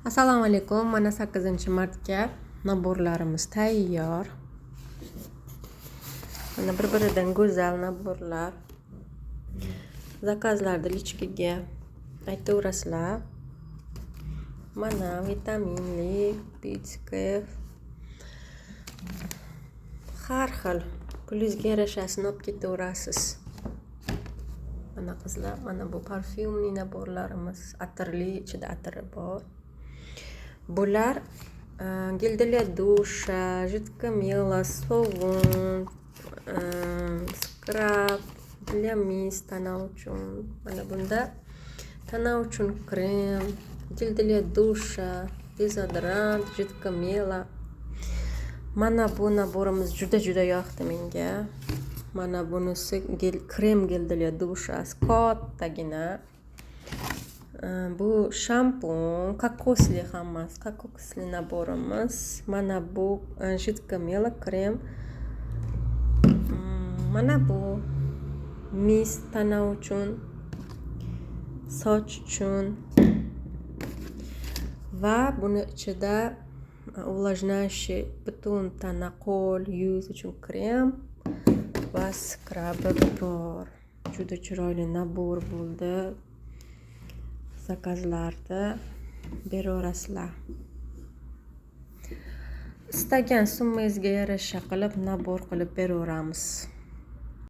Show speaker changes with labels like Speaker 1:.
Speaker 1: Assalomu alaykum. Mana 8-martga naborlarimiz tayyor. Mana bir-biridan go'zal naborlar. Zakazlarni lichkaga aytaverasizlar. Mana vitaminli, B12, har xil pulingizga yarashasini olib ketaverasiz. Mana qizlar, mana bu parfyumli naborlarimiz, atirli, ichida atiri bor. Bular gel для душа, жидкое мыло, sovun, skrab для mis tana uchun. Mana bunda tana uchun krem, gel для душа, dezodorant, жидкое мыло. Mana bu naborimiz juda yoqdi menga. Mana bunisi krem gel для душа, kattagina. Bu shampun, kokosli hammasi, kokosli naborimiz. Mana bu жидкое мыло, krem. Mana bu mis tana uchun, soch uchun. Va buni ichida увлажняющий butun tana, qo'l, yuz uchun krem va skrabi bor. Juda chiroyli nabor bo'ldi. Zakazlarda beraverasizlar. Istagan summangizga yarasha qilib nabor qilib beraveramiz.